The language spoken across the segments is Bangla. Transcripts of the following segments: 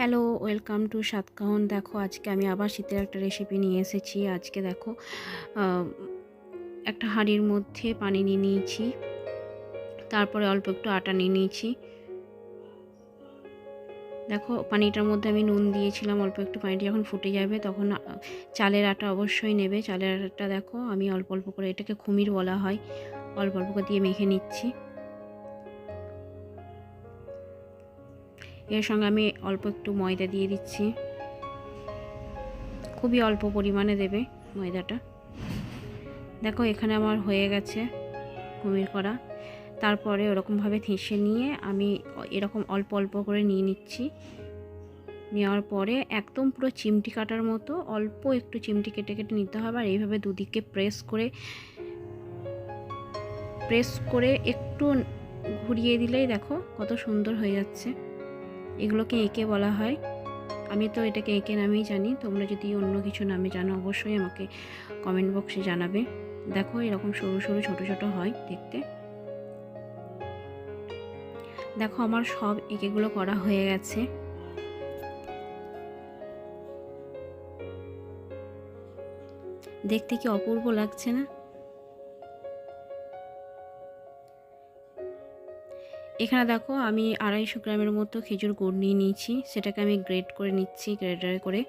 হ্যালো, ওয়েলকাম টু সাতকাহন। দেখো আজকে আমি আবার শীতের একটা রেসিপি নিয়ে এসেছি। আজকে দেখো একটা হাঁড়ির মধ্যে পানি নিয়ে নিয়েছি, তারপরে অল্প একটু আটা নিয়ে নিয়েছি। দেখো পানিটার মধ্যে আমি নুন দিয়েছিলাম, অল্প একটু পানিটা যখন ফুটে যাবে তখন চালের আটা অবশ্যই নেবে। চালের আটাটা দেখো আমি অল্প অল্প করে, এটাকে খুমির বলা হয়, অল্প অল্প করে দিয়ে মেখে নিচ্ছি। এর সঙ্গে আমি অল্প একটু ময়দা দিয়ে দিচ্ছি, খুবই অল্প পরিমাণে দেবে ময়দাটা। দেখো এখানে আমার হয়ে গেছে কুমির করা। তারপরে ওরকমভাবে থেঁচে নিয়ে আমি এরকম অল্প অল্প করে নিয়ে নিচ্ছি। নেওয়ার পরে একদম পুরো চিমটি কাটার মতো অল্প একটু চিমটি কেটে কেটে নিতে হবে। আর এইভাবে দুদিকে প্রেস করে একটু ঘুরিয়ে দিলেই দেখো কত সুন্দর হয়ে যাচ্ছে। এগুলোকে এঁকে বলা হয়। আমি তো এটাকে এঁকে নামেই জানি, তোমরা যদি অন্য কিছু নামে জানো অবশ্যই আমাকে কমেন্ট বক্সে জানাবে। দেখো এরকম সরু সরু ছোট ছোট হয় দেখতে। দেখো আমার সব এঁকেগুলো করা হয়ে গেছে। দেখতে কি অপূর্ব লাগছে না? এখানে দেখো আমি 250 গ্রামের মতো খেজুর গুড় নিয়ে নিয়েছি, সেটাকে আমি গ্রেট করে নিচ্ছি গ্রেটারে করে।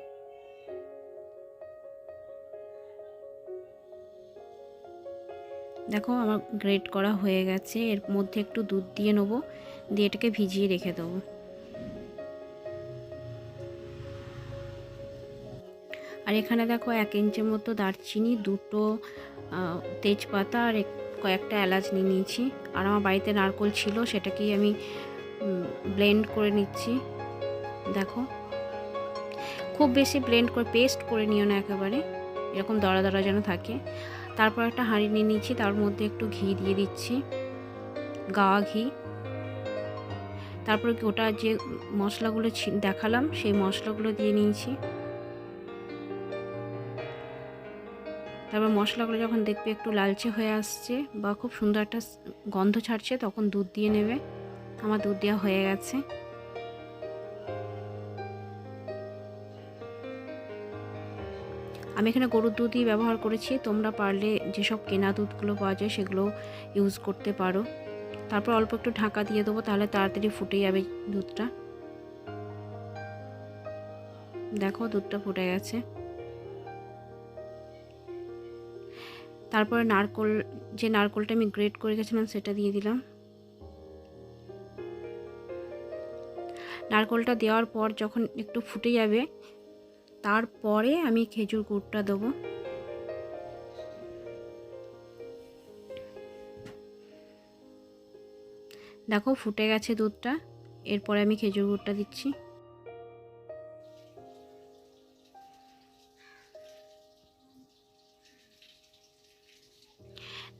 দেখো আমার গ্রেট করা হয়ে গেছে। এর মধ্যে একটু দুধ দিয়ে নেবো, দিয়ে এটাকে ভিজিয়ে রেখে দেবো। আর এখানে দেখো 1 ইঞ্চির মতো দারচিনি, দুটো তেজপাতা আর কয়েকটা এলাচ নিয়ে নিয়েছি। আর আমার বাড়িতে নারকেল ছিল, সেটাকেই আমি ব্লেন্ড করে নিচ্ছি। দেখো খুব বেশি ব্লেন্ড করে পেস্ট করে নিও না, একেবারে এরকম দড়া দড়া যেন থাকে। তারপর একটা হাঁড়ি নিয়ে নিচ্ছি, তার মধ্যে একটু ঘি দিয়ে দিচ্ছি, গাওয়া ঘি। তারপরে ওটা যে মশলাগুলো দেখালাম সেই মশলাগুলো দিয়ে নিয়েছি। তারপর মশলাগুলো যখন দেখবে একটু লালচে হয়ে আসছে বা খুব সুন্দর একটা গন্ধ ছাড়ছে, তখন দুধ দিয়ে নেবে। আমার দুধ দেওয়া হয়ে গেছে। আমি এখানে গরুর দুধই ব্যবহার করেছি, তোমরা পারলে যেসব কেনা দুধগুলো পাওয়া যায় সেগুলো ইউজ করতে পারো। তারপর অল্প একটু ঢাকা দিয়ে দেবো, তাহলে তাড়াতাড়ি ফুটে যাবে দুধটা। দেখো দুধটা ফুটে গেছে। তারপরে নারকোলটা আমি গ্রেট করে গেছিলাম সেটা দিয়ে দিলাম। নারকোলটা দেওয়ার পর যখন একটু ফুটে যাবে, তারপরে আমি খেজুর গুড়টা দেবো। দেখো ফুটে গেছে দুধটা, এরপরে আমি খেজুর গুড়টা দিচ্ছি।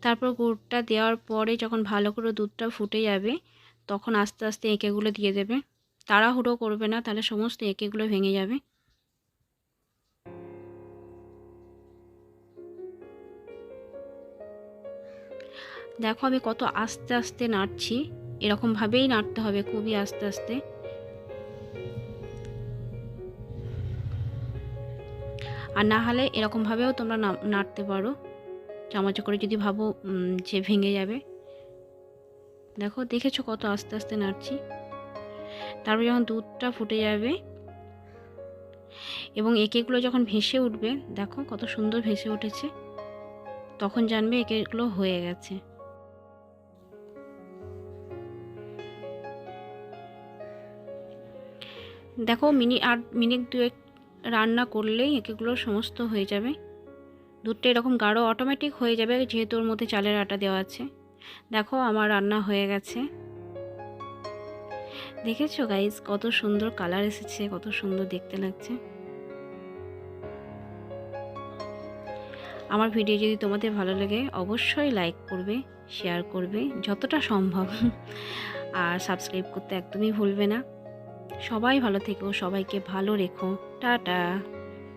তারপর গুড়টা দেওয়ার পরে যখন ভালো করে দুধটা ফুটে যাবে, তখন আস্তে আস্তে এঁকেগুলো দিয়ে দেবে। তাড়াহুড়ো করবে না, তাহলে সমস্ত এঁকেগুলো ভেঙে যাবে। দেখো আমি কত আস্তে আস্তে নাড়ছি, এরকমভাবেই নাড়তে হবে, খুবই আস্তে আস্তে। আর না হলে এরকমভাবেও তোমরা নাড়তে পারো, চামচে করে, যদি ভাবো যে ভেঙে যাবে। দেখো দেখেছো কত আস্তে আস্তে নাড়ছি। তারপর যখন দুধটা ফুটে যাবে এবং এঁকেগুলো যখন ভেসে উঠবে, দেখো কত সুন্দর ভেসে উঠেছে, তখন জানবে এঁকেগুলো হয়ে গেছে। দেখো মিনিট 2 রান্না করলেই এঁকেগুলো সমস্ত হয়ে যাবে। দুধটা এরকম গাঢ় অটোমেটিক হয়ে যাবে, যেহেতু ওর মধ্যে চালের আটা দেওয়া আছে। দেখো আমার রান্না হয়ে গেছে। দেখেছো গাইস কত সুন্দর কালার এসেছে, কত সুন্দর দেখতে লাগছে। আমার ভিডিও যদি তোমাদের ভালো লাগে অবশ্যই লাইক করবে, শেয়ার করবে যতটা সম্ভব, আর সাবস্ক্রাইব করতে একদমই ভুলবে না। সবাই ভালো থেকো, সবাইকে ভালো রেখো। টাটা।